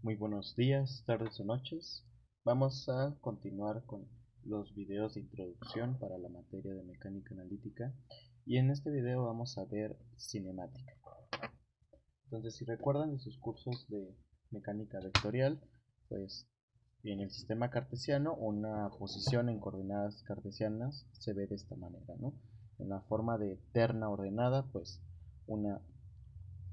Muy buenos días, tardes o noches. Vamos a continuar con los videos de introducción para la materia de mecánica analítica y en este video vamos a ver cinemática. Entonces, si recuerdan de sus cursos de mecánica vectorial, pues en el sistema cartesiano una posición en coordenadas cartesianas se ve de esta manera, ¿no? En la forma de terna ordenada, pues una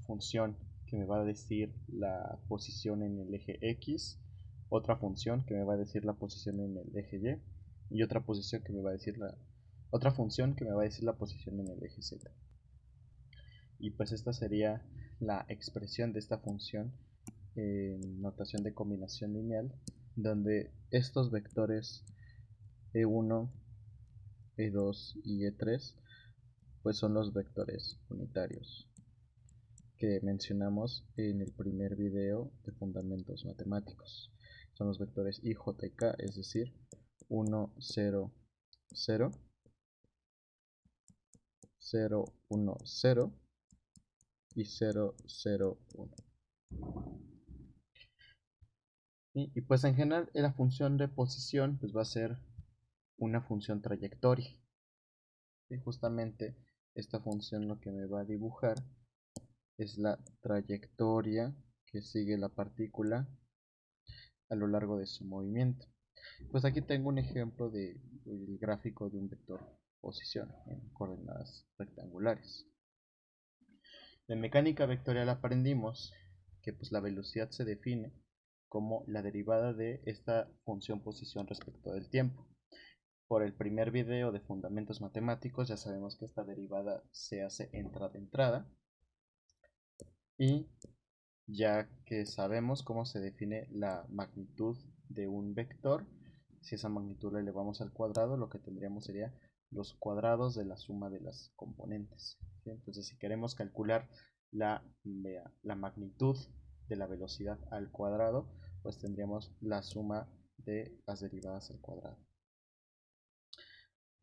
función que me va a decir la posición en el eje X, otra función que me va a decir la posición en el eje Y otra posición que me va a decir otra función que me va a decir la posición en el eje Z. Y pues esta sería la expresión de esta función en notación de combinación lineal, donde estos vectores E1, E2 y E3 pues son los vectores unitarios que mencionamos en el primer video de fundamentos matemáticos. Son los vectores I, J y K, es decir, 1, 0, 0, 0, 1, 0 y 0, 0, 1. Y pues en general la función de posición pues va a ser una función trayectoria. Y justamente esta función lo que me va a dibujar es la trayectoria que sigue la partícula a lo largo de su movimiento. Pues aquí tengo un ejemplo del gráfico de un vector posición en coordenadas rectangulares. En mecánica vectorial aprendimos que pues la velocidad se define como la derivada de esta función posición respecto del tiempo. Por el primer video de fundamentos matemáticos ya sabemos que esta derivada se hace entrada-entrada y ya que sabemos cómo se define la magnitud de un vector, si esa magnitud la elevamos al cuadrado, lo que tendríamos sería los cuadrados de la suma de las componentes. ¿Sí? Entonces, si queremos calcular la magnitud de la velocidad al cuadrado, pues tendríamos la suma de las derivadas al cuadrado.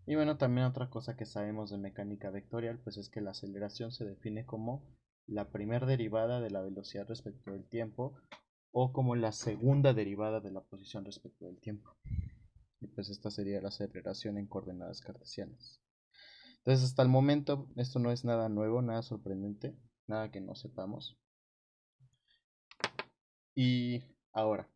Y bueno, también otra cosa que sabemos de mecánica vectorial, pues es que la aceleración se define como la primera derivada de la velocidad respecto del tiempo o como la segunda derivada de la posición respecto del tiempo. Y pues esta sería la aceleración en coordenadas cartesianas. Entonces hasta el momento esto no es nada nuevo, nada sorprendente, nada que no sepamos. Y ahora,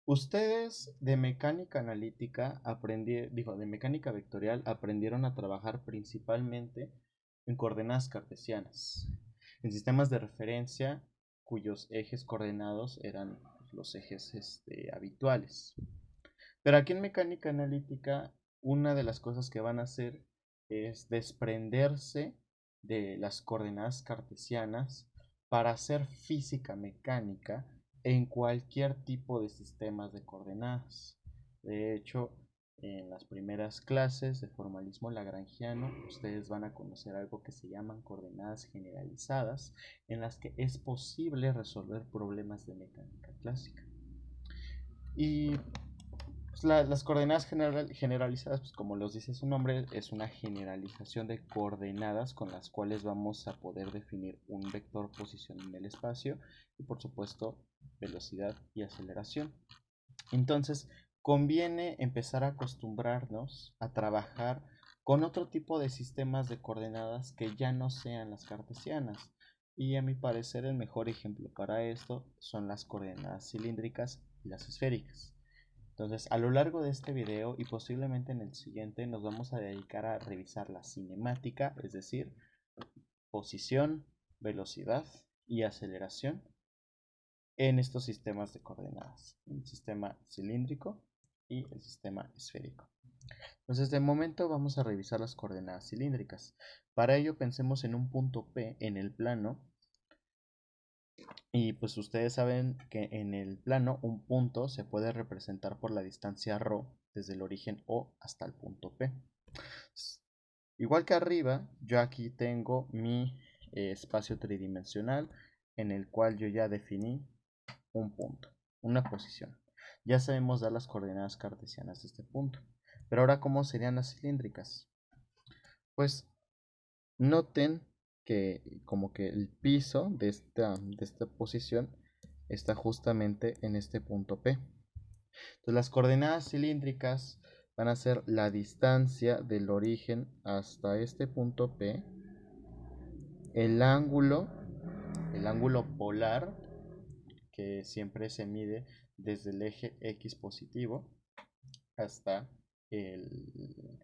ustedes de mecánica analítica de mecánica vectorial aprendieron a trabajar principalmente en coordenadas cartesianas, en sistemas de referencia cuyos ejes coordenados eran los ejes habituales. Pero aquí en mecánica analítica, una de las cosas que van a hacer es desprenderse de las coordenadas cartesianas para hacer física mecánica en cualquier tipo de sistemas de coordenadas. De hecho, en las primeras clases de formalismo lagrangiano, ustedes van a conocer algo que se llaman coordenadas generalizadas, en las que es posible resolver problemas de mecánica clásica. Y pues las coordenadas generalizadas, pues como los dice su nombre, es una generalización de coordenadas con las cuales vamos a poder definir un vector posición en el espacio y por supuesto velocidad y aceleración. Entonces conviene empezar a acostumbrarnos a trabajar con otro tipo de sistemas de coordenadas que ya no sean las cartesianas. Y a mi parecer el mejor ejemplo para esto son las coordenadas cilíndricas y las esféricas. Entonces, a lo largo de este video y posiblemente en el siguiente nos vamos a dedicar a revisar la cinemática, es decir, posición, velocidad y aceleración en estos sistemas de coordenadas, el sistema cilíndrico y el sistema esférico. Entonces, de momento vamos a revisar las coordenadas cilíndricas. Para ello pensemos en un punto P en el plano. Y pues ustedes saben que en el plano un punto se puede representar por la distancia ρ desde el origen O hasta el punto P. Igual que arriba, yo aquí tengo mi espacio tridimensional en el cual yo ya definí un punto, una posición. Ya sabemos dar las coordenadas cartesianas de este punto. Pero ahora, ¿cómo serían las cilíndricas? Pues noten que como que el piso de esta posición está justamente en este punto P. Entonces las coordenadas cilíndricas van a ser la distancia del origen hasta este punto P, el ángulo polar, que siempre se mide desde el eje X positivo hasta el,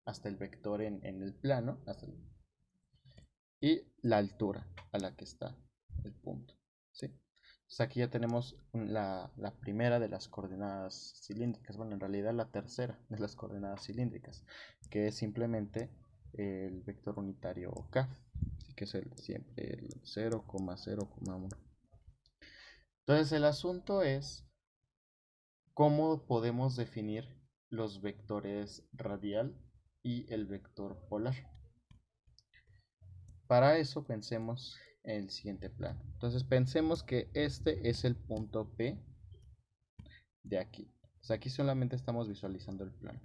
hasta el vector en el plano, y la altura a la que está el punto, ¿sí? Entonces aquí ya tenemos la primera de las coordenadas cilíndricas, bueno, en realidad la tercera de las coordenadas cilíndricas, que es simplemente el vector unitario K, así que es siempre el 0,0,1. Entonces el asunto es cómo podemos definir los vectores radial y el vector polar. Para eso pensemos en el siguiente plano. Entonces pensemos que este es el punto P de aquí. Entonces aquí solamente estamos visualizando el plano.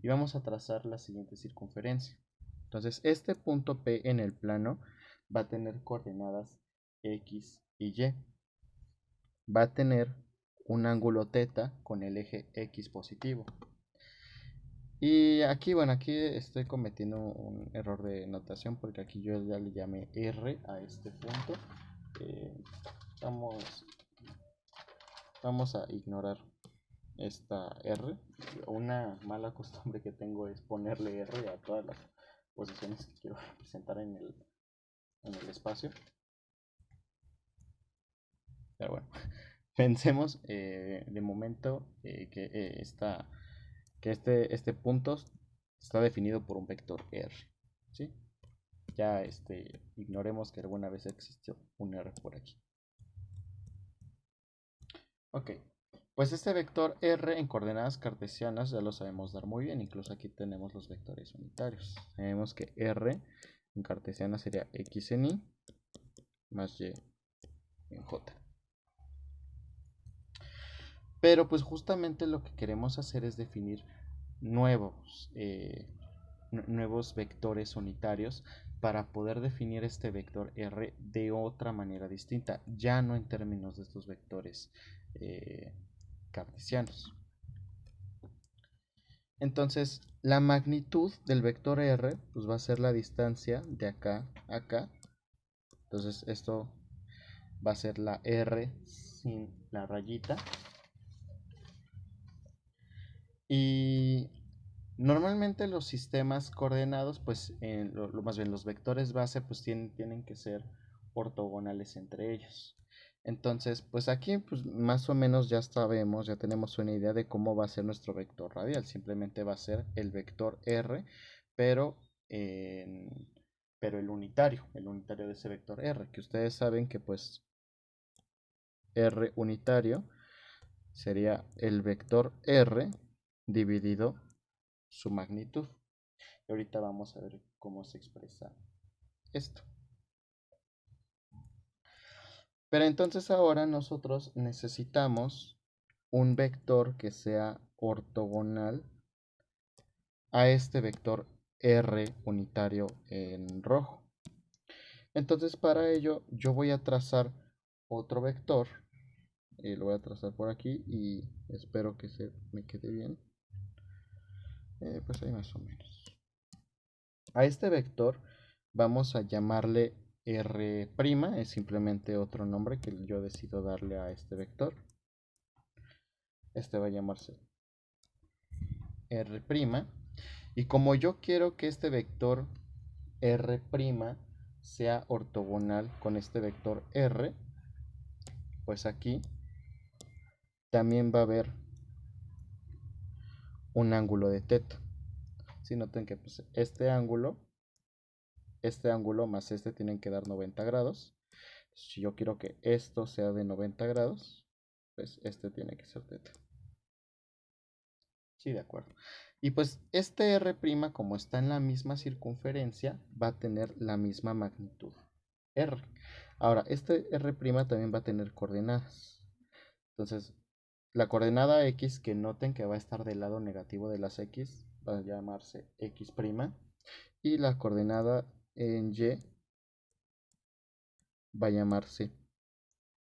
Y vamos a trazar la siguiente circunferencia. Entonces este punto P en el plano va a tener coordenadas X y Y. Va a tener un ángulo θ con el eje X positivo. Y aquí, bueno, aquí estoy cometiendo un error de notación porque aquí yo ya le llamé R a este punto. Vamos, vamos a ignorar esta R. Una mala costumbre que tengo es ponerle R a todas las posiciones que quiero representar en el espacio. Pero bueno, pensemos de momento que este punto está definido por un vector R, ¿sí? Ya ignoremos que alguna vez existió un R por aquí. Ok, pues este vector R en coordenadas cartesianas ya lo sabemos dar muy bien, incluso aquí tenemos los vectores unitarios. Sabemos que R en cartesiana sería X en Y más Y en J. Pero pues justamente lo que queremos hacer es definir nuevos, nuevos vectores unitarios para poder definir este vector R de otra manera distinta, ya no en términos de estos vectores cartesianos. Entonces, la magnitud del vector R pues va a ser la distancia de acá a acá. Entonces, esto va a ser la R sin la rayita. Y normalmente los sistemas coordenados, pues más bien los vectores base, pues tienen que ser ortogonales entre ellos. Entonces, pues aquí pues más o menos ya sabemos, ya tenemos una idea de cómo va a ser nuestro vector radial. Simplemente va a ser el vector R, pero, pero el unitario de ese vector R, que ustedes saben que pues R unitario sería el vector R dividido su magnitud. Y ahorita vamos a ver cómo se expresa esto. Pero entonces ahora nosotros necesitamos un vector que sea ortogonal a este vector R unitario en rojo. Entonces para ello yo voy a trazar otro vector. Lo voy a trazar por aquí y espero que se me quede bien. Pues ahí más o menos. A este vector vamos a llamarle R', es simplemente otro nombre que yo decido darle a este vector. Este va a llamarse R'. Y como yo quiero que este vector R' sea ortogonal con este vector R, pues aquí también va a haber un ángulo de θ. Si noten que pues, este ángulo más este tienen que dar 90 grados. Si yo quiero que esto sea de 90 grados, pues este tiene que ser θ. Sí, de acuerdo. Y pues este R', como está en la misma circunferencia, va a tener la misma magnitud R. Ahora, este R' también va a tener coordenadas. Entonces, la coordenada X, que noten que va a estar del lado negativo de las X, va a llamarse X'. Y la coordenada en Y va a llamarse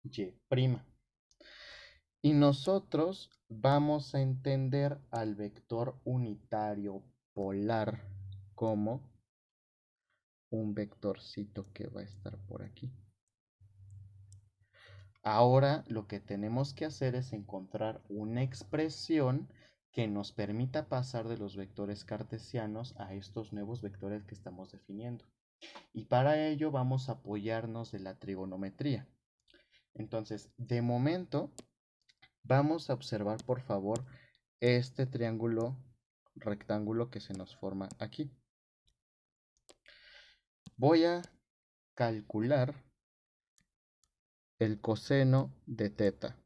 y'. Y nosotros vamos a entender al vector unitario polar como un vectorcito que va a estar por aquí. Ahora lo que tenemos que hacer es encontrar una expresión que nos permita pasar de los vectores cartesianos a estos nuevos vectores que estamos definiendo. Y para ello vamos a apoyarnos de la trigonometría. Entonces, de momento, vamos a observar por favor este triángulo rectángulo que se nos forma aquí. Voy a calcular el coseno de teta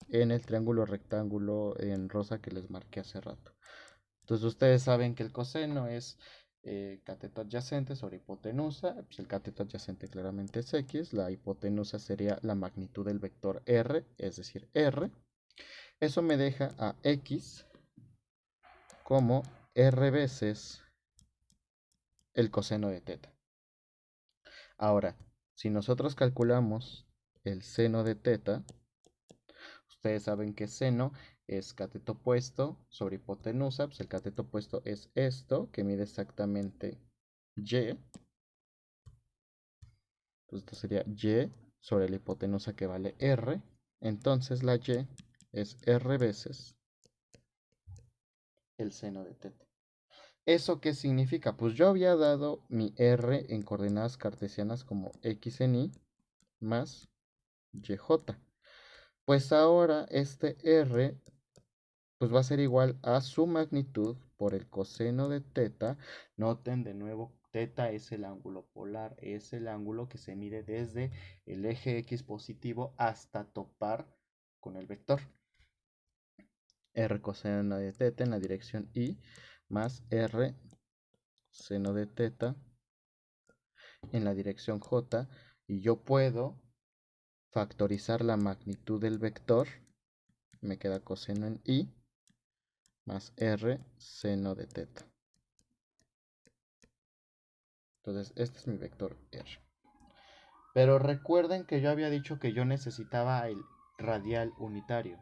en el triángulo rectángulo en rosa que les marqué hace rato. Entonces ustedes saben que el coseno es cateto adyacente sobre hipotenusa. Pues el cateto adyacente claramente es x, la hipotenusa sería la magnitud del vector r, es decir, r. Eso me deja a x como r veces el coseno de teta. Ahora, si nosotros calculamos el seno de teta, ustedes saben que seno es cateto opuesto sobre hipotenusa, pues el cateto opuesto es esto, que mide exactamente y. Entonces esto sería y sobre la hipotenusa que vale r. Entonces la y es r veces el seno de teta. ¿Eso qué significa? Pues yo había dado mi r en coordenadas cartesianas como x en y más yj. Pues ahora este r pues va a ser igual a su magnitud por el coseno de teta. Noten de nuevo, teta es el ángulo polar, es el ángulo que se mide desde el eje x positivo hasta topar con el vector. R coseno de teta en la dirección y más r seno de teta en la dirección j, y yo puedo factorizar la magnitud del vector, me queda coseno en y más r seno de teta. Entonces este es mi vector r. Pero recuerden que yo había dicho que yo necesitaba el radial unitario,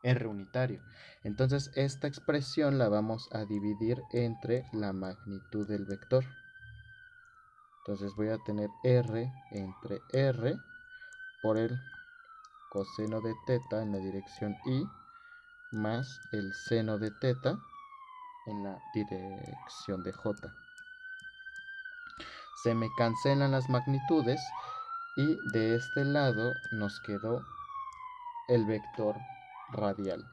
r unitario. Entonces esta expresión la vamos a dividir entre la magnitud del vector. Entonces voy a tener r entre r por el coseno de teta en la dirección y más el seno de teta en la dirección de j. Se me cancelan las magnitudes y de este lado nos quedó el vector radial.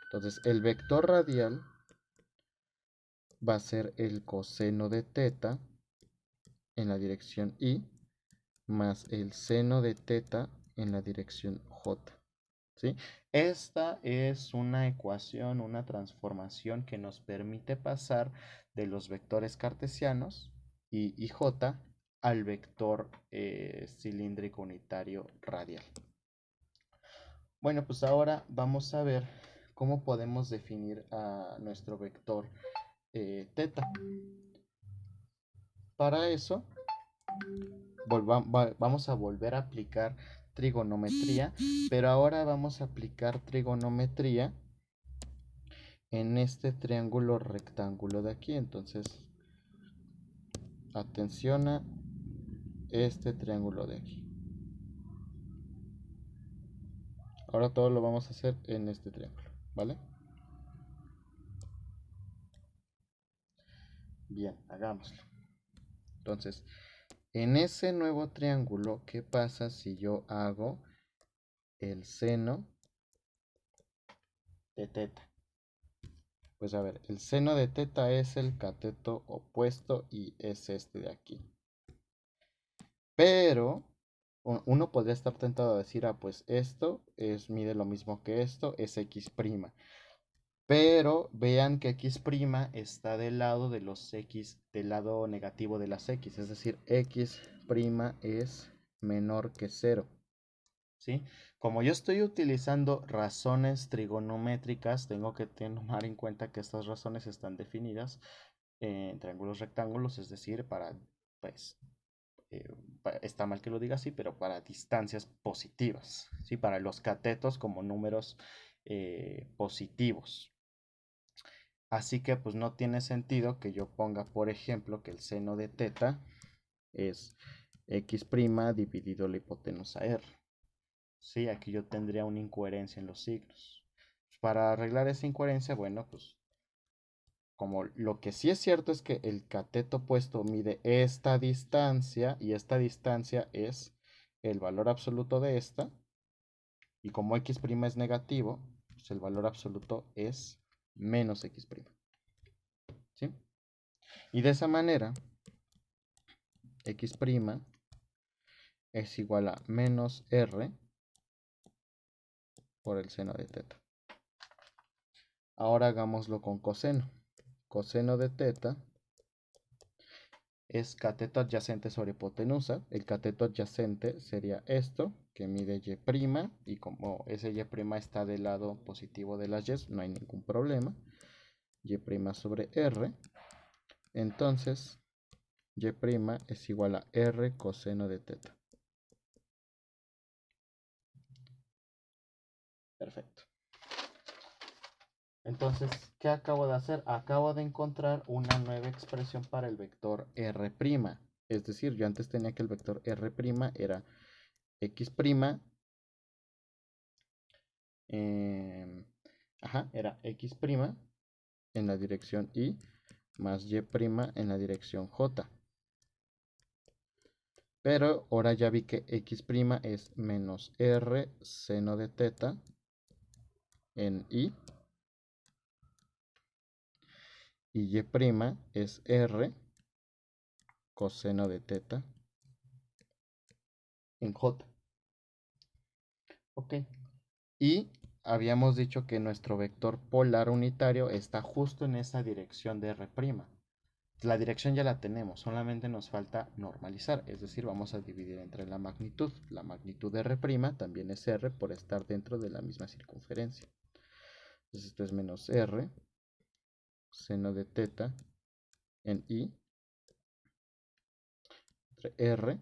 Entonces el vector radial va a ser el coseno de teta en la dirección y más el seno de teta en la dirección j. ¿Sí? Esta es una ecuación, una transformación que nos permite pasar de los vectores cartesianos y j al vector cilíndrico unitario radial. Bueno, pues ahora vamos a ver cómo podemos definir a nuestro vector teta. Para eso vamos a volver a aplicar trigonometría, pero ahora vamos a aplicar trigonometría en este triángulo rectángulo de aquí. Entonces, atención a este triángulo de aquí. Ahora todo lo vamos a hacer en este triángulo, ¿vale? Bien, hagámoslo. Entonces, en ese nuevo triángulo, ¿qué pasa si yo hago el seno de teta? Pues a ver, el seno de teta es el cateto opuesto y es este de aquí. Pero uno podría estar tentado a decir, pues esto mide lo mismo que esto, es x'. Pero vean que x' está del lado de los x, del lado negativo de las x, es decir, x' es menor que 0. ¿Sí? Como yo estoy utilizando razones trigonométricas, tengo que tomar en cuenta que estas razones están definidas en triángulos rectángulos, es decir, para pues, está mal que lo diga así, pero para distancias positivas, ¿sí? Para los catetos como números positivos. Así que pues no tiene sentido que yo ponga, por ejemplo, que el seno de teta es x' dividido la hipotenusa r. Sí, aquí yo tendría una incoherencia en los signos. Para arreglar esa incoherencia, bueno, pues como lo que sí es cierto es que el cateto opuesto mide esta distancia y esta distancia es el valor absoluto de esta, y como x' es negativo, pues el valor absoluto es menos x'. ¿Sí? Y de esa manera, x' es igual a menos r por el seno de teta. Ahora hagámoslo con coseno. Coseno de teta es cateto adyacente sobre hipotenusa. El cateto adyacente sería esto, que mide y', y como ese y' está del lado positivo de las y, no hay ningún problema. Y' sobre r. Entonces, y' es igual a r coseno de teta. Perfecto. Entonces, ¿qué acabo de hacer? Acabo de encontrar una nueva expresión para el vector r'. Es decir, yo antes tenía que el vector r' era x', era x' en la dirección y más y' en la dirección j. Pero ahora ya vi que x' es menos r seno de teta en y y es r coseno de teta en j. Ok. Y habíamos dicho que nuestro vector polar unitario está justo en esa dirección de r'. La dirección ya la tenemos, solamente nos falta normalizar, es decir, vamos a dividir entre la magnitud. La magnitud de r' también es r por estar dentro de la misma circunferencia. Entonces esto es menos r seno de teta en i entre r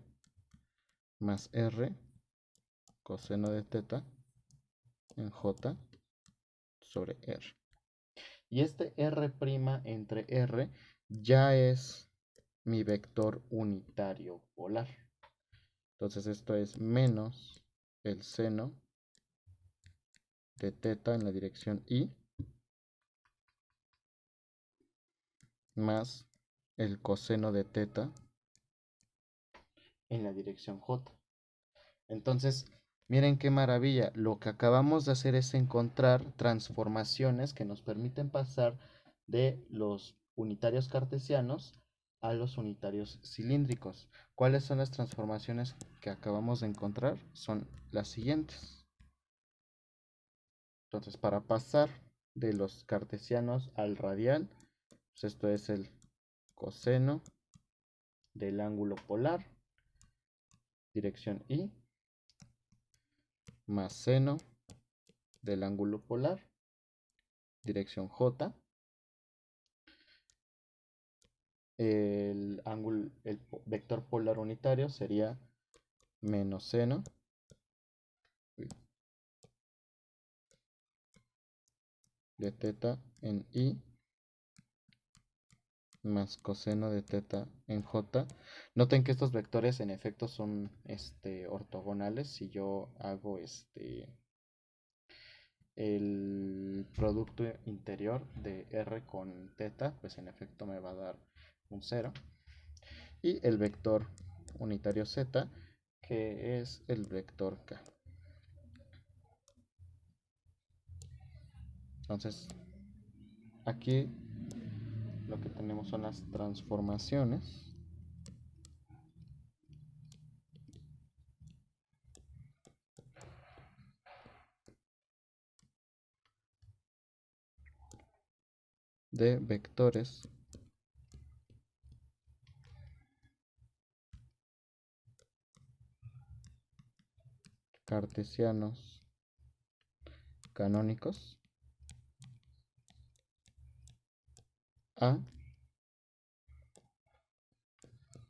más r coseno de teta en j sobre r. Y este r' entre r ya es mi vector unitario polar. Entonces esto es menos el seno de teta en la dirección y más el coseno de teta en la dirección j. Entonces, miren qué maravilla. Lo que acabamos de hacer es encontrar transformaciones que nos permiten pasar de los unitarios cartesianos a los unitarios cilíndricos. ¿Cuáles son las transformaciones que acabamos de encontrar? Son las siguientes. Entonces, para pasar de los cartesianos al radial, pues esto es el coseno del ángulo polar, dirección y, más seno del ángulo polar, dirección j. El vector polar unitario sería menos seno de teta en i más coseno de teta en j. Noten que estos vectores en efecto son ortogonales. Si yo hago el producto interior de r con teta, pues en efecto me va a dar un 0. Y el vector unitario z, que es el vector k. Entonces, aquí lo que tenemos son las transformaciones de vectores cartesianos canónicos a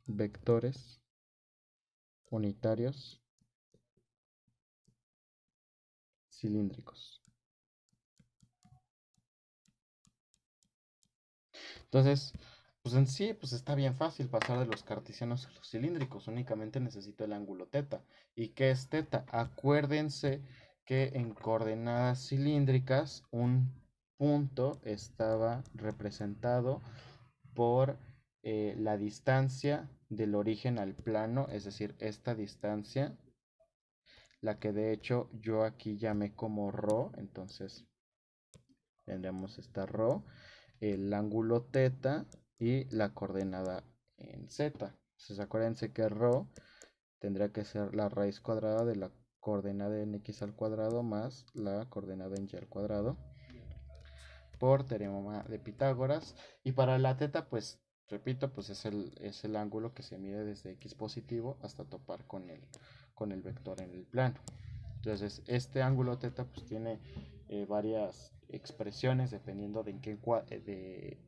vectores unitarios cilíndricos. Entonces, pues en sí, pues está bien fácil pasar de los cartesianos a los cilíndricos. Únicamente necesito el ángulo teta. ¿Y qué es teta? Acuérdense que en coordenadas cilíndricas un punto estaba representado por la distancia del origen al plano, es decir, esta distancia, la que de hecho yo aquí llamé como ρ, entonces tendremos esta ρ, el ángulo teta y la coordenada en z. Entonces acuérdense que ρ tendría que ser la raíz cuadrada de la coordenada en x al cuadrado más la coordenada en y al cuadrado por teorema de Pitágoras. Y para la teta, pues repito, pues es el ángulo que se mide desde x positivo hasta topar con el vector en el plano. Entonces, este ángulo teta pues tiene varias expresiones dependiendo de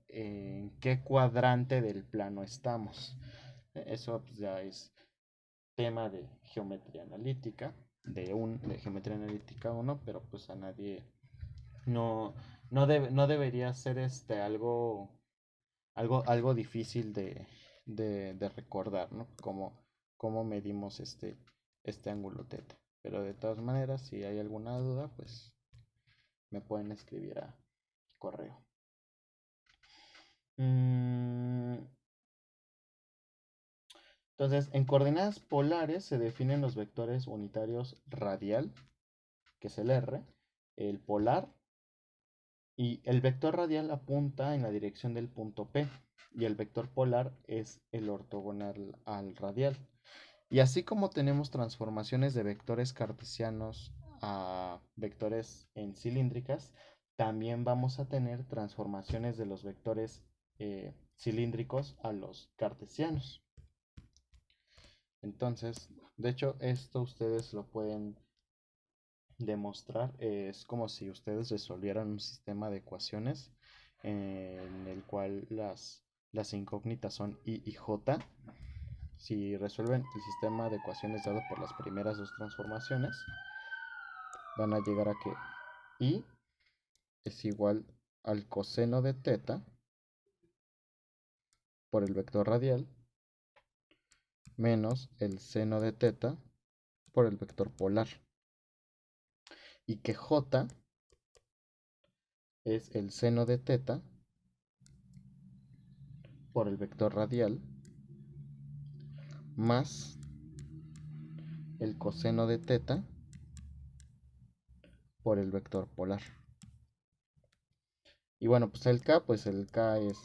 en qué cuadrante del plano estamos. Eso pues, ya es tema de geometría analítica, de geometría analítica 1, pero pues a nadie no, no debería ser algo difícil de recordar, ¿no? Cómo medimos este ángulo teta. Pero de todas maneras, si hay alguna duda, pues me pueden escribir a correo. Entonces, en coordenadas polares se definen los vectores unitarios radial, que es el R, el polar, y el vector radial apunta en la dirección del punto P, y el vector polar es el ortogonal al radial. Y así como tenemos transformaciones de vectores cartesianos a vectores en cilíndricas, también vamos a tener transformaciones de los vectores cilíndricos a los cartesianos. Entonces, de hecho, esto ustedes lo pueden demostrar. Es como si ustedes resolvieran un sistema de ecuaciones en el cual las incógnitas son I y J. Si resuelven el sistema de ecuaciones dado por las primeras dos transformaciones, van a llegar a que I es igual al coseno de teta por el vector radial menos el seno de teta por el vector polar. Y que J es el seno de teta por el vector radial más el coseno de teta por el vector polar. Y bueno, pues el K es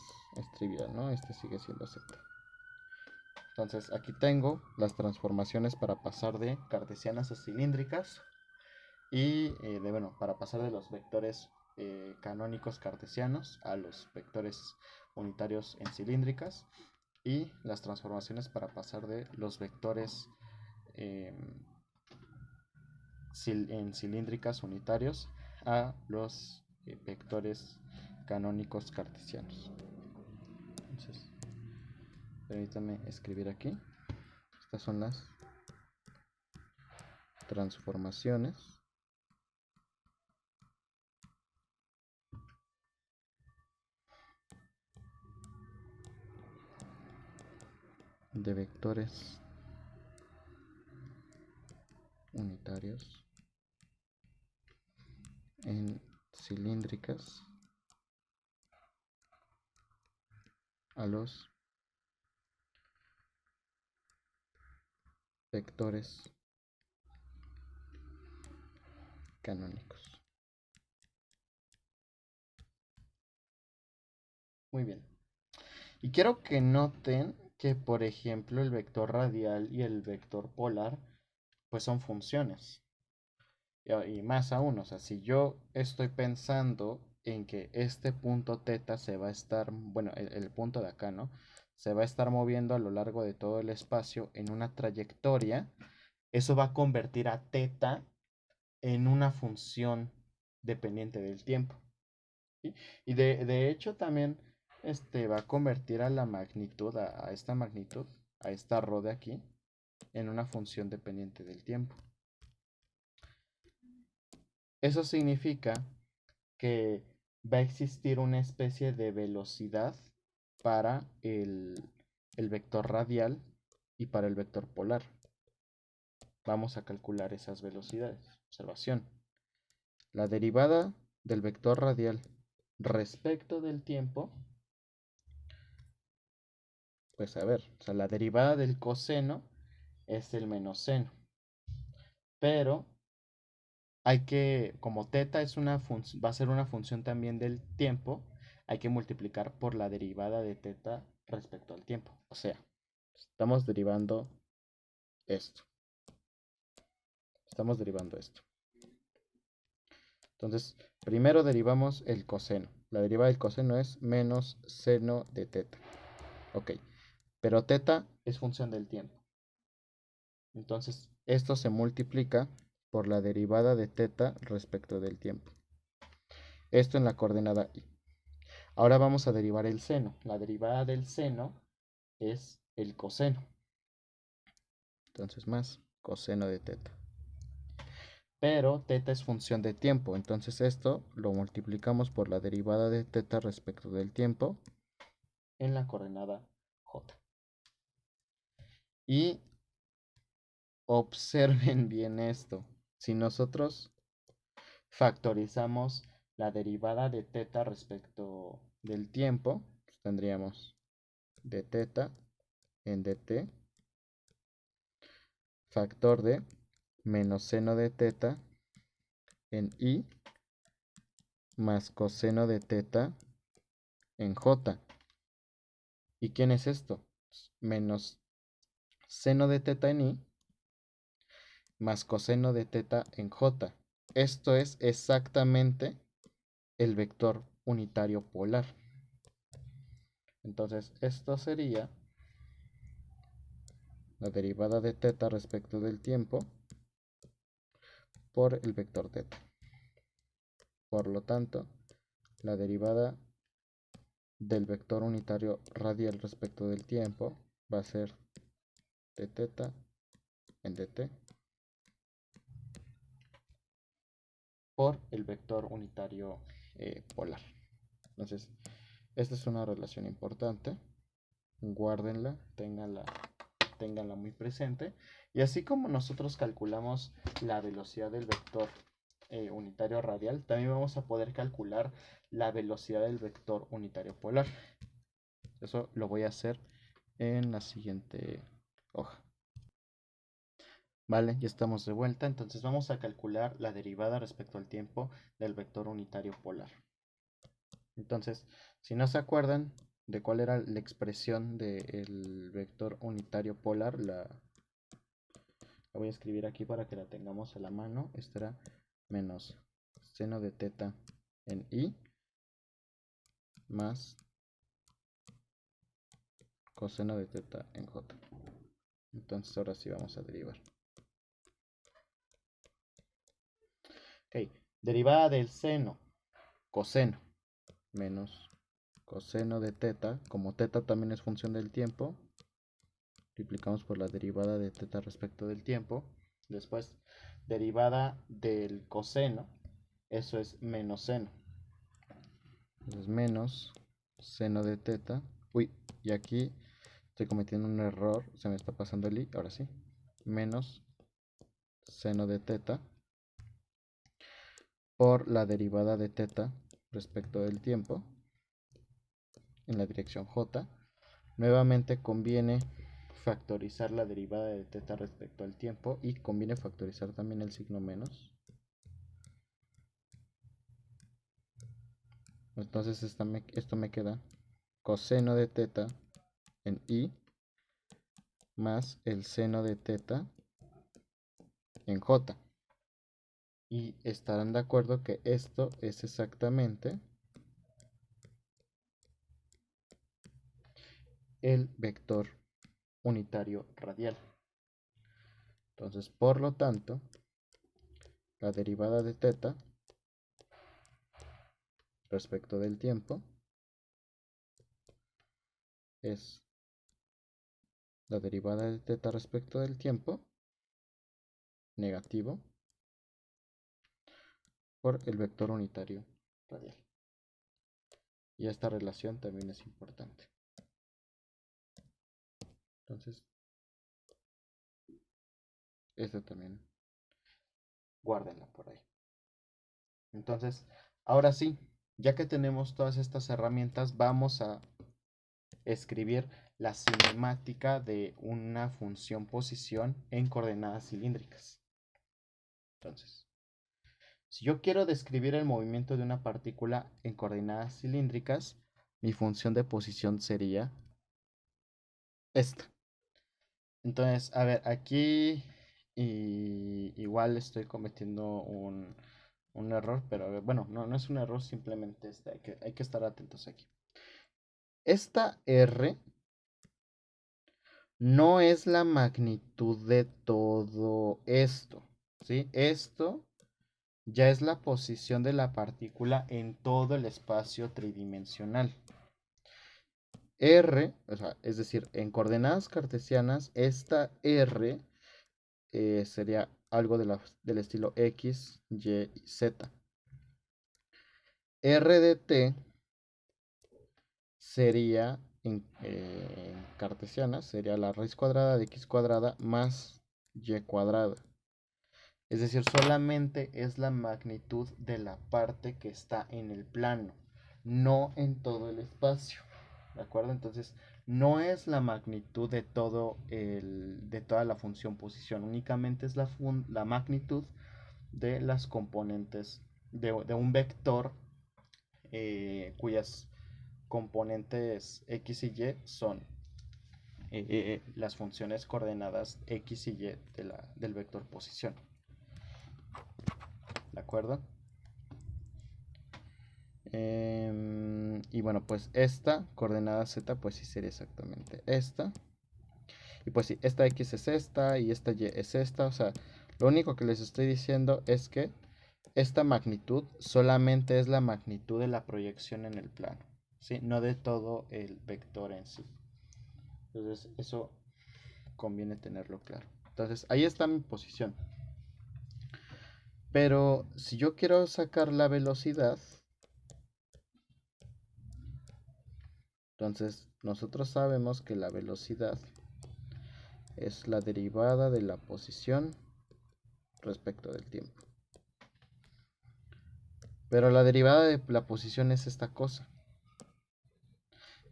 trivial, ¿no? Este sigue siendo Z. Entonces aquí tengo las transformaciones para pasar de cartesianas a cilíndricas y bueno, para pasar de los vectores canónicos cartesianos a los vectores unitarios en cilíndricas y las transformaciones para pasar de los vectores en cilíndricas unitarios a los vectores canónicos cartesianos. Entonces, permítanme escribir aquí. Estas son las transformaciones de vectores unitarios en cilíndricas a los vectores canónicos. Muy bien. Y quiero que noten que, por ejemplo, el vector radial y el vector polar, pues son funciones. Y más aún, o sea, si yo estoy pensando en que este punto teta se va a estar, bueno, el punto de acá, ¿no? Se va a estar moviendo a lo largo de todo el espacio en una trayectoria, eso va a convertir a teta en una función dependiente del tiempo. ¿Sí? Y de hecho también va a convertir a la magnitud, a esta magnitud, a esta ρ de aquí, en una función dependiente del tiempo. Eso significa que va a existir una especie de velocidad para el vector radial y para el vector polar. Vamos a calcular esas velocidades. Observación. La derivada del vector radial respecto del tiempo, pues a ver, o sea, la derivada del coseno es el menos seno. Pero hay que, como teta es una va a ser una función también del tiempo, hay que multiplicar por la derivada de teta respecto al tiempo. O sea, estamos derivando esto. Estamos derivando esto. Entonces, primero derivamos el coseno. La derivada del coseno es menos seno de teta. Ok, pero teta es función del tiempo. Entonces, esto se multiplica por la derivada de teta respecto del tiempo. Esto en la coordenada y. Ahora vamos a derivar el seno. La derivada del seno es el coseno. Entonces más coseno de teta. Pero teta es función de tiempo. Entonces esto lo multiplicamos por la derivada de teta respecto del tiempo en la coordenada j. Y observen bien esto. Si nosotros factorizamos la derivada de teta respecto del tiempo, pues tendríamos de teta en dt factor de menos seno de teta en i más coseno de teta en j. ¿Y quién es esto? Menos seno de teta en i más coseno de teta en j. Esto es exactamente el vector unitario polar. Entonces esto sería la derivada de teta respecto del tiempo por el vector teta. Por lo tanto, la derivada del vector unitario radial respecto del tiempo va a ser de teta en dt por el vector unitario polar. Entonces, esta es una relación importante. Guárdenla, ténganla muy presente. Y así como nosotros calculamos la velocidad del vector unitario radial, también vamos a poder calcular la velocidad del vector unitario polar. Eso lo voy a hacer en la siguiente hoja. Vale, ya estamos de vuelta. Entonces vamos a calcular la derivada respecto al tiempo del vector unitario polar. Entonces, si no se acuerdan de cuál era la expresión del vector unitario polar, la voy a escribir aquí para que la tengamos a la mano. Esto era menos seno de teta en i más coseno de teta en j. Entonces ahora sí vamos a derivar. Ok, derivada del seno, coseno, menos coseno de teta. Como teta también es función del tiempo, multiplicamos por la derivada de teta respecto del tiempo. Después, derivada del coseno, eso es menos seno. Entonces, menos seno de teta. Uy, y aquí estoy cometiendo un error, se me está pasando el i, ahora sí. Menos seno de teta por la derivada de teta respecto del tiempo en la dirección j. Nuevamente conviene factorizar la derivada de teta respecto al tiempo y conviene factorizar también el signo menos. Entonces esto me queda coseno de teta en i más el seno de teta en j. Y estarán de acuerdo que esto es exactamente el vector unitario radial. Entonces, por lo tanto, la derivada de teta respecto del tiempo es la derivada de teta respecto del tiempo, negativo, por el vector unitario radial. Y esta relación también es importante. Entonces, esta también, guárdenla por ahí. Entonces, ahora sí, ya que tenemos todas estas herramientas, vamos a escribir la cinemática de una función posición en coordenadas cilíndricas. Entonces, si yo quiero describir el movimiento de una partícula en coordenadas cilíndricas, mi función de posición sería esta. Entonces, a ver, aquí igual estoy cometiendo un error, pero bueno, no es un error, simplemente hay que estar atentos aquí. Esta R no es la magnitud de todo esto, ¿sí? Esto ya es la posición de la partícula en todo el espacio tridimensional. R, o sea, es decir, en coordenadas cartesianas, esta R sería algo del estilo X, Y y Z. R de T sería en cartesiana, sería la raíz cuadrada de X cuadrada más Y cuadrada. Es decir, solamente es la magnitud de la parte que está en el plano, no en todo el espacio. ¿De acuerdo? Entonces, no es la magnitud de de toda la función posición, únicamente es la magnitud de las componentes de un vector cuyas componentes X y Y son las funciones coordenadas X y Y del vector posición. ¿De acuerdo? Y bueno, pues esta coordenada Z, pues sí sería exactamente esta. Y pues sí, esta X es esta y esta Y es esta. O sea, lo único que les estoy diciendo es que esta magnitud solamente es la magnitud de la proyección en el plano, ¿sí? No de todo el vector en sí. Entonces, eso conviene tenerlo claro. Entonces, ahí está mi posición. Pero si yo quiero sacar la velocidad, entonces nosotros sabemos que la velocidad es la derivada de la posición respecto del tiempo. Pero la derivada de la posición es esta cosa.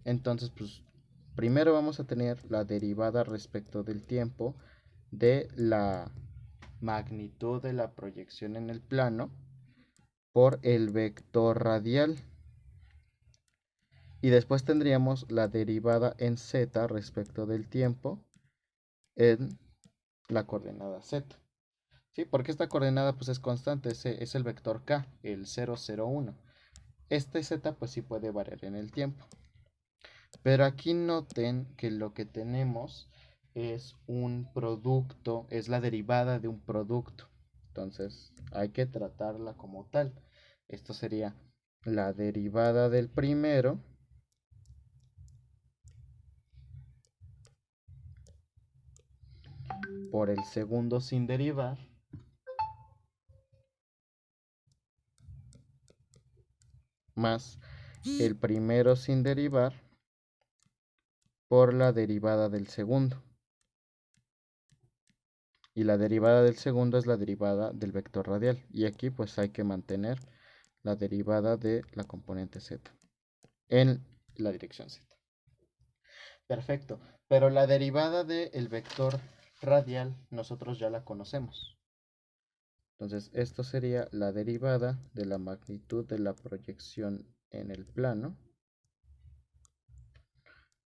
Entonces, pues primero vamos a tener la derivada respecto del tiempo de la magnitud de la proyección en el plano por el vector radial. Y después tendríamos la derivada en z respecto del tiempo en la coordenada z. ¿Sí? Porque esta coordenada pues es constante, es el vector k, el 0, 0, 1. Este z pues sí puede variar en el tiempo. Pero aquí noten que lo que tenemos es un producto, es la derivada de un producto. Entonces hay que tratarla como tal. Esto sería la derivada del primero por el segundo sin derivar más el primero sin derivar por la derivada del segundo. Y la derivada del segundo es la derivada del vector radial. Y aquí pues hay que mantener la derivada de la componente z en la dirección z. Perfecto. Pero la derivada del vector radial nosotros ya la conocemos. Entonces esto sería la derivada de la magnitud de la proyección en el plano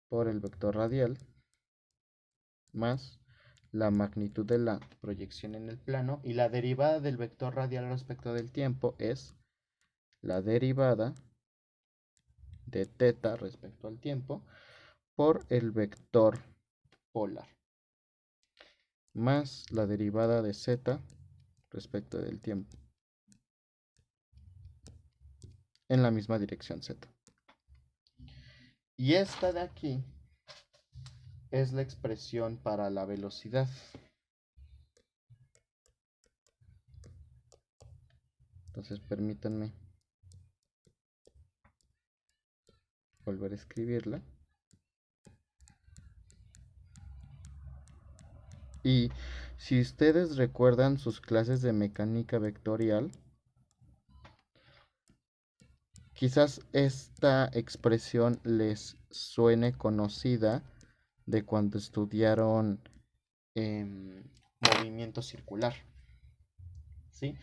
por el vector radial más la magnitud de la proyección en el plano, y la derivada del vector radial respecto del tiempo es la derivada de teta respecto al tiempo por el vector polar más la derivada de z respecto del tiempo en la misma dirección z. Y esta de aquí es la expresión para la velocidad. Entonces permítanme volver a escribirla. Y si ustedes recuerdan sus clases de mecánica vectorial, quizás esta expresión les suene conocida de cuando estudiaron movimiento circular, ¿sí?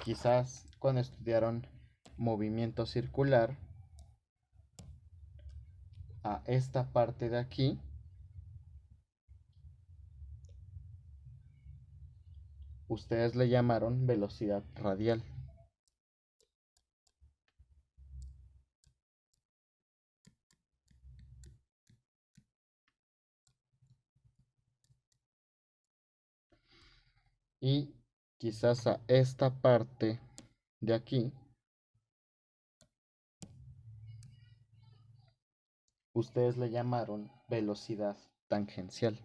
Quizás cuando estudiaron movimiento circular, a esta parte de aquí ustedes le llamaron velocidad radial. Y quizás a esta parte de aquí ustedes le llamaron velocidad tangencial.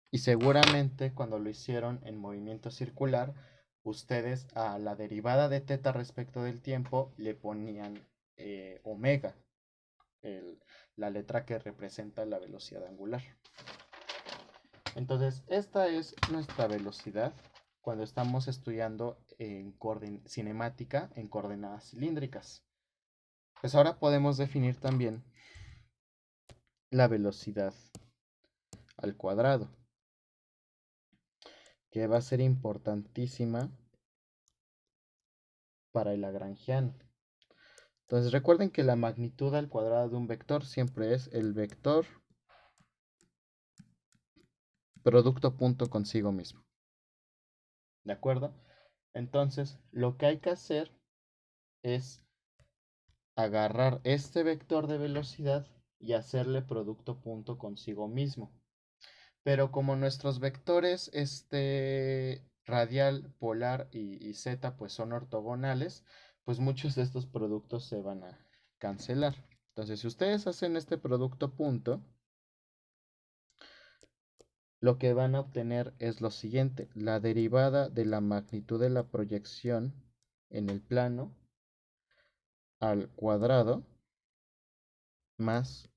Y seguramente cuando lo hicieron en movimiento circular, ustedes a la derivada de teta respecto del tiempo le ponían omega, la letra que representa la velocidad angular. Entonces, esta es nuestra velocidad cuando estamos estudiando en cinemática en coordenadas cilíndricas. Pues ahora podemos definir también la velocidad al cuadrado, que va a ser importantísima para el lagrangiano. Entonces recuerden que la magnitud al cuadrado de un vector siempre es el vector producto punto consigo mismo. ¿De acuerdo? Entonces lo que hay que hacer es agarrar este vector de velocidad y hacerle producto punto consigo mismo. Pero como nuestros vectores radial, polar y z pues son ortogonales, pues muchos de estos productos se van a cancelar. Entonces, si ustedes hacen este producto punto, lo que van a obtener es lo siguiente: la derivada de la magnitud de la proyección en el plano al cuadrado más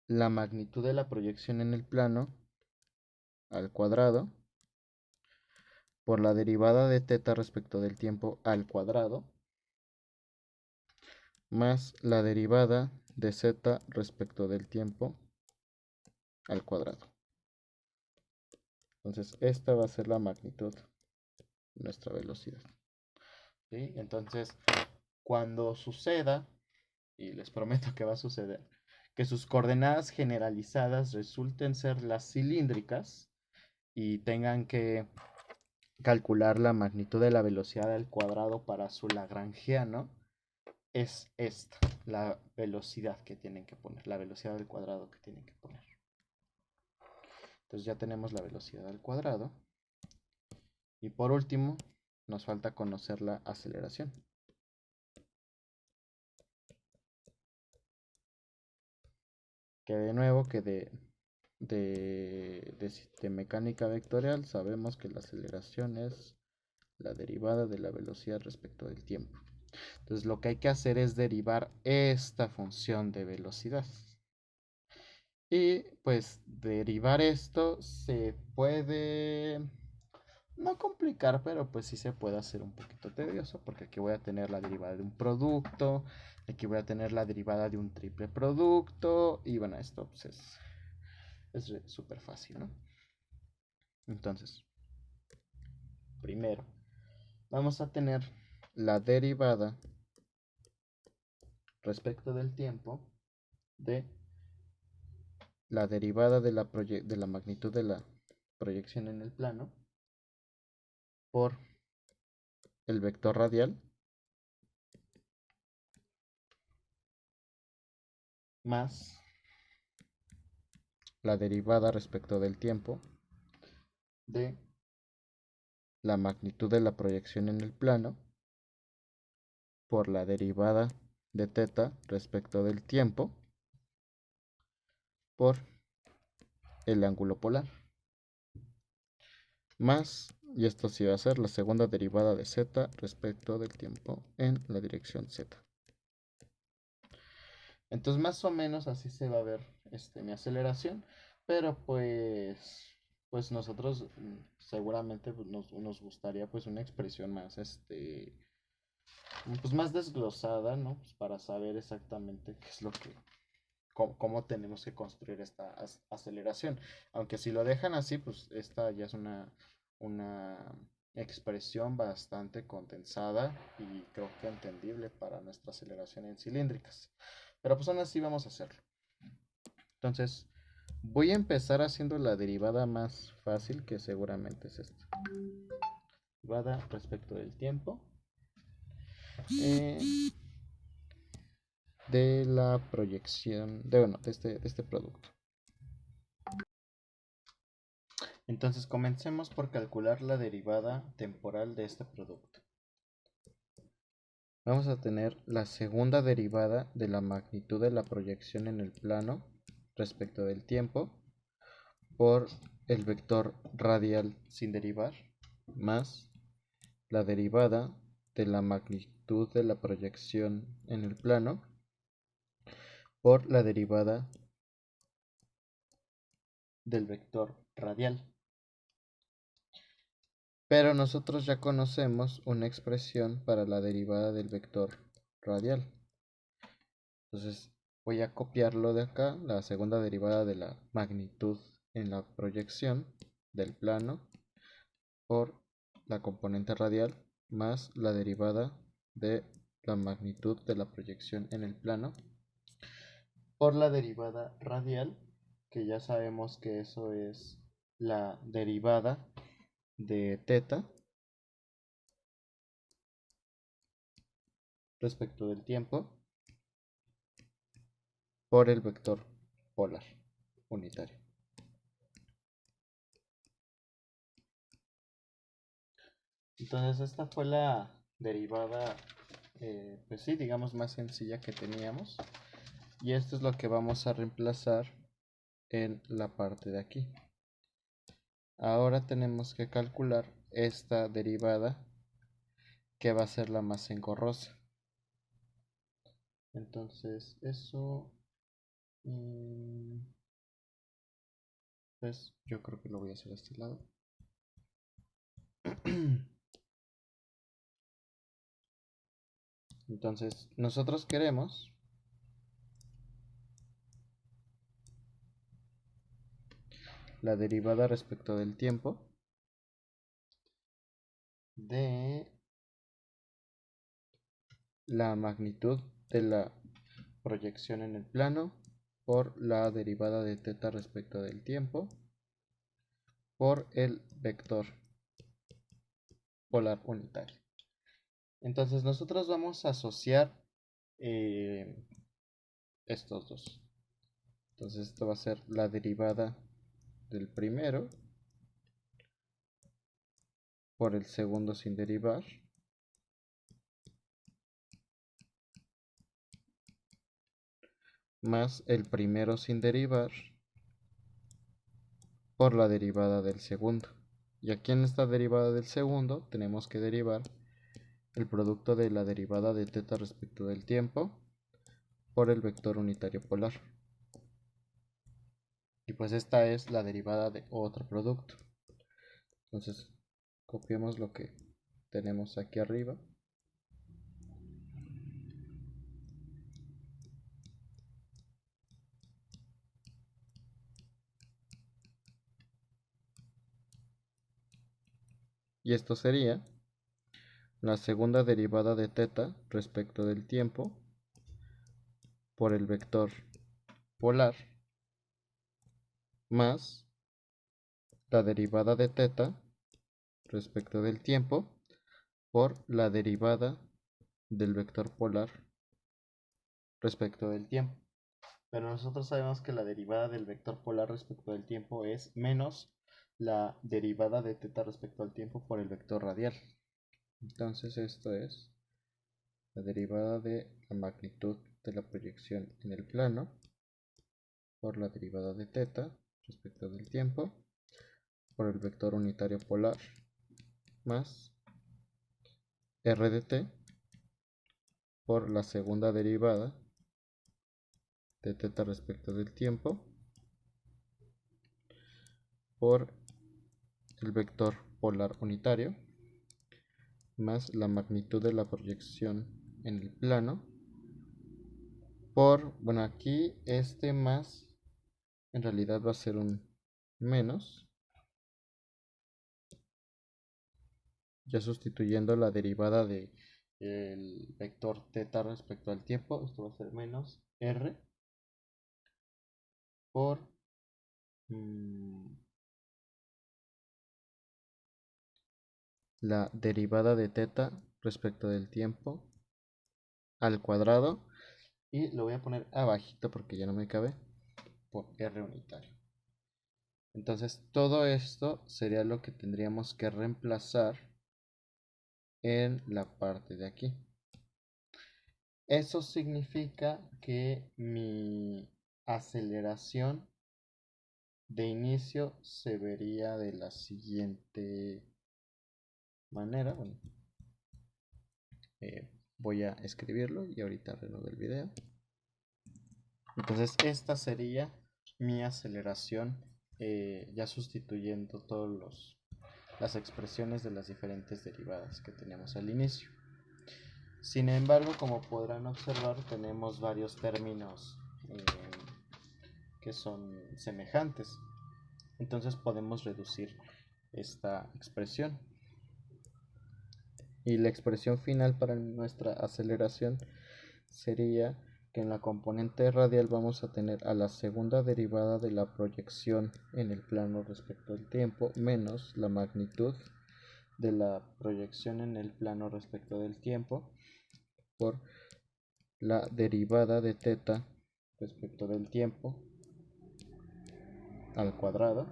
la magnitud de la proyección en el plano al cuadrado por la derivada de teta respecto del tiempo al cuadrado más la derivada de z respecto del tiempo al cuadrado. Entonces esta va a ser la magnitud de nuestra velocidad. ¿Sí? Entonces cuando suceda, y les prometo que va a suceder, que sus coordenadas generalizadas resulten ser las cilíndricas y tengan que calcular la magnitud de la velocidad al cuadrado para su lagrangiano, es esta, la velocidad que tienen que poner, la velocidad al cuadrado que tienen que poner. Entonces ya tenemos la velocidad al cuadrado. Y por último, nos falta conocer la aceleración. Que de nuevo, que de mecánica vectorial sabemos que la aceleración es la derivada de la velocidad respecto del tiempo. Entonces lo que hay que hacer es derivar esta función de velocidad. Y pues derivar esto se puede no complicar, pero pues sí se puede hacer un poquito tedioso, porque aquí voy a tener la derivada de un producto, aquí voy a tener la derivada de un triple producto, y bueno, esto pues es súper fácil, ¿no? Entonces, primero, vamos a tener la derivada respecto del tiempo de la derivada de la magnitud de la proyección en el plano por el vector radial más la derivada respecto del tiempo de la magnitud de la proyección en el plano por la derivada de teta respecto del tiempo por el ángulo polar, más, y esto sí va a ser la segunda derivada de z respecto del tiempo en la dirección z. Entonces más o menos así se va a ver mi aceleración, pero pues nosotros seguramente pues, nos gustaría pues una expresión más pues más desglosada, ¿no? Pues para saber exactamente qué es lo que cómo tenemos que construir esta aceleración. Aunque si lo dejan así, pues esta ya es una expresión bastante condensada y creo que entendible para nuestra aceleración en cilíndricas. Pero pues aún así vamos a hacerlo. Entonces, voy a empezar haciendo la derivada más fácil, que seguramente es esta. Derivada respecto del tiempo. De la proyección, de este producto. Entonces comencemos por calcular la derivada temporal de este producto. Vamos a tener la segunda derivada de la magnitud de la proyección en el plano respecto del tiempo por el vector radial sin derivar, más la derivada de la magnitud de la proyección en el plano por la derivada del vector radial. Pero nosotros ya conocemos una expresión para la derivada del vector radial. Entonces voy a copiarlo de acá, la segunda derivada de la magnitud en la proyección del plano por la componente radial más la derivada de la magnitud de la proyección en el plano por la derivada radial, que ya sabemos que eso es la derivada de teta respecto del tiempo por el vector polar unitario. Entonces esta fue la derivada, pues sí, digamos más sencilla que teníamos. Y esto es lo que vamos a reemplazar en la parte de aquí. Ahora tenemos que calcular esta derivada que va a ser la más engorrosa. Entonces eso, pues yo creo que lo voy a hacer a este lado. Entonces nosotros queremos la derivada respecto del tiempo de la magnitud de la proyección en el plano por la derivada de teta respecto del tiempo por el vector polar unitario. Entonces nosotros vamos a asociar estos dos. Entonces esto va a ser la derivada del primero por el segundo sin derivar más el primero sin derivar por la derivada del segundo. Y aquí en esta derivada del segundo tenemos que derivar el producto de la derivada de teta respecto del tiempo por el vector unitario polar. Y pues esta es la derivada de otro producto. Entonces copiemos lo que tenemos aquí arriba. Y esto sería la segunda derivada de teta respecto del tiempo por el vector polar más la derivada de teta respecto del tiempo por la derivada del vector polar respecto del tiempo. Pero nosotros sabemos que la derivada del vector polar respecto del tiempo es menos la derivada de teta respecto al tiempo por el vector radial. Entonces esto es la derivada de la magnitud de la proyección en el plano por la derivada de teta respecto del tiempo por el vector unitario polar más r de t por la segunda derivada de teta respecto del tiempo por el vector polar unitario más la magnitud de la proyección en el plano por, bueno, aquí este más en realidad va a ser un menos, ya sustituyendo la derivada de el vector teta respecto al tiempo, esto va a ser menos r por la derivada de teta respecto del tiempo al cuadrado, y lo voy a poner abajito porque ya no me cabe, por r unitario. Entonces todo esto sería lo que tendríamos que reemplazar en la parte de aquí. Eso significa que mi aceleración de inicio se vería de la siguiente manera. Bueno, voy a escribirlo y ahorita reanudo el video. Entonces esta sería mi aceleración, ya sustituyendo todas las expresiones de las diferentes derivadas que teníamos al inicio. Sin embargo, como podrán observar, tenemos varios términos que son semejantes. Entonces podemos reducir esta expresión. Y la expresión final para nuestra aceleración sería que en la componente radial vamos a tener a la segunda derivada de la proyección en el plano respecto al tiempo menos la magnitud de la proyección en el plano respecto del tiempo por la derivada de teta respecto del tiempo al cuadrado,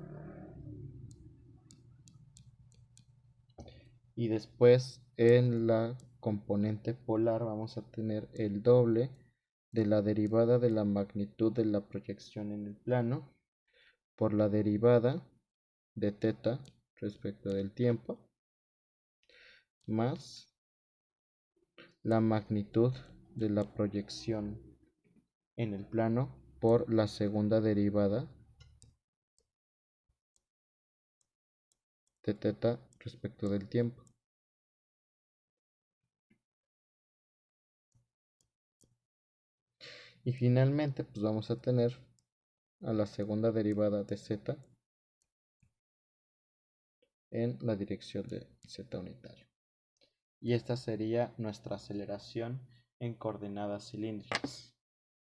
y después en la componente polar vamos a tener el doble de la derivada de la magnitud de la proyección en el plano por la derivada de teta respecto del tiempo más la magnitud de la proyección en el plano por la segunda derivada de teta respecto del tiempo. Y finalmente pues vamos a tener a la segunda derivada de z en la dirección de z unitario. Y esta sería nuestra aceleración en coordenadas cilíndricas.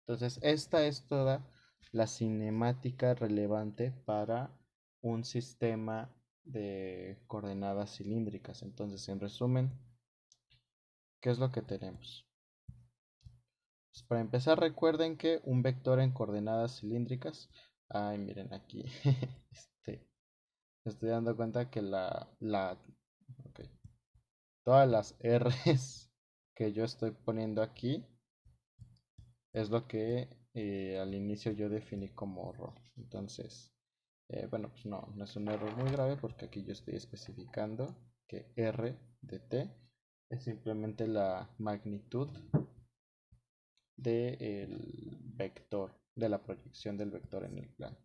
Entonces esta es toda la cinemática relevante para un sistema de coordenadas cilíndricas. Entonces, en resumen, ¿qué es lo que tenemos? Pues para empezar, recuerden que un vector en coordenadas cilíndricas, ay, miren aquí, me estoy dando cuenta que okay, todas las R's que yo estoy poniendo aquí es lo que al inicio yo definí como rho. Entonces, bueno, pues no es un error muy grave porque aquí yo estoy especificando que R de t es simplemente la magnitud del vector, de la proyección del vector en el plano.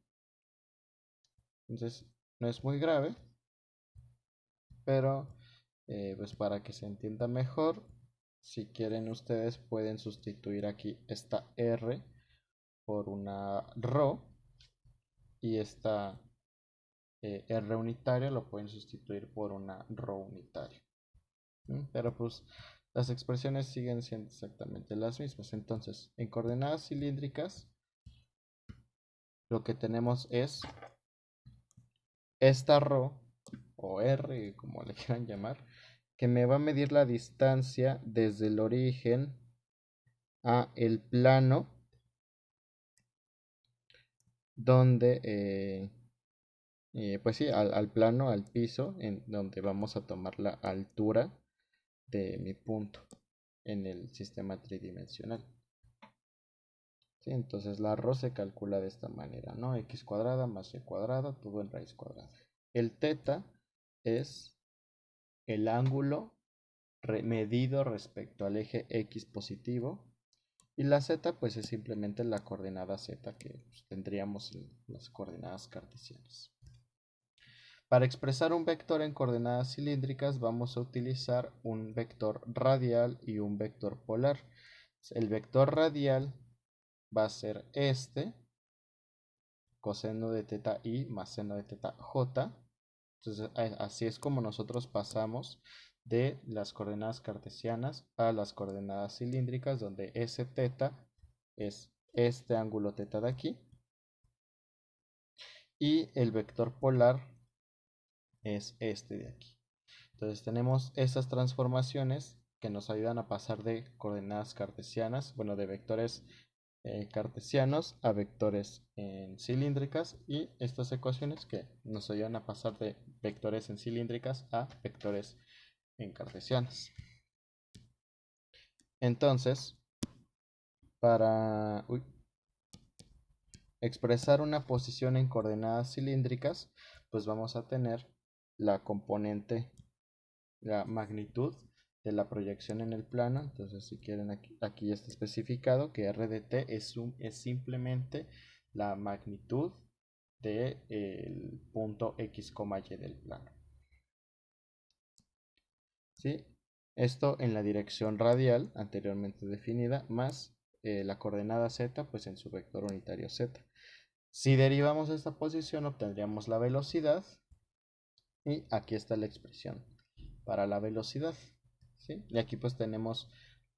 Entonces, no es muy grave, pero pues para que se entienda mejor, si quieren ustedes pueden sustituir aquí esta R por una rho, y esta R unitaria lo pueden sustituir por una rho unitaria. Pero pues las expresiones siguen siendo exactamente las mismas. Entonces, en coordenadas cilíndricas, lo que tenemos es esta rho, o R, como le quieran llamar, que me va a medir la distancia desde el origen a el plano donde pues sí, al plano, al piso, en donde vamos a tomar la altura de mi punto en el sistema tridimensional. ¿Sí? Entonces la ρ se calcula de esta manera, ¿no? X cuadrada más y cuadrada, todo en raíz cuadrada. El teta es el ángulo medido respecto al eje X positivo. Y la z pues es simplemente la coordenada z que pues, tendríamos en las coordenadas cartesianas. Para expresar un vector en coordenadas cilíndricas vamos a utilizar un vector radial y un vector polar. El vector radial va a ser este, coseno de teta i más seno de teta j. Entonces así es como nosotros pasamos de las coordenadas cartesianas a las coordenadas cilíndricas, donde ese teta es este ángulo teta de aquí y el vector polar es este de aquí. Entonces tenemos estas transformaciones que nos ayudan a pasar de coordenadas cartesianas, bueno, de vectores cartesianos a vectores en cilíndricas, y estas ecuaciones que nos ayudan a pasar de vectores en cilíndricas a vectores en cartesianas. Entonces, para expresar una posición en coordenadas cilíndricas, pues vamos a tener la componente, la magnitud de la proyección en el plano. Entonces, si quieren, aquí está especificado que r de t es simplemente la magnitud del punto x, y del plano. ¿Sí? Esto en la dirección radial anteriormente definida, más la coordenada z pues en su vector unitario z. Si derivamos esta posición obtendríamos la velocidad, y aquí está la expresión para la velocidad. ¿Sí? Y aquí pues tenemos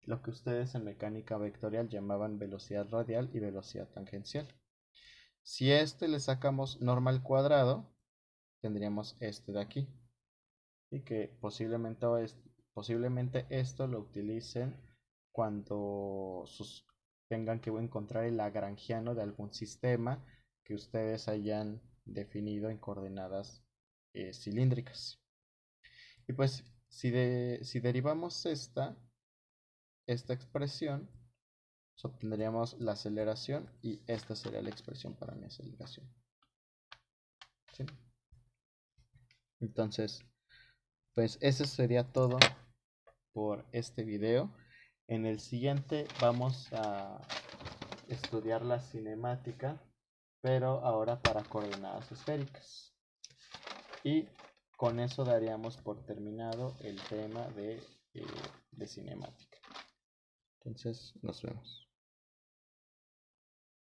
lo que ustedes en mecánica vectorial llamaban velocidad radial y velocidad tangencial. Si este le sacamos norma al cuadrado, tendríamos este de aquí. Y que posiblemente esto lo utilicen cuando tengan que encontrar el lagrangiano de algún sistema que ustedes hayan definido en coordenadas cilíndricas. Y pues si derivamos esta expresión, pues obtendríamos la aceleración, y esta sería la expresión para mi aceleración. ¿Sí? Entonces, pues eso sería todo por este video. En el siguiente vamos a estudiar la cinemática, pero ahora para coordenadas esféricas. Y con eso daríamos por terminado el tema de cinemática. Entonces, nos vemos.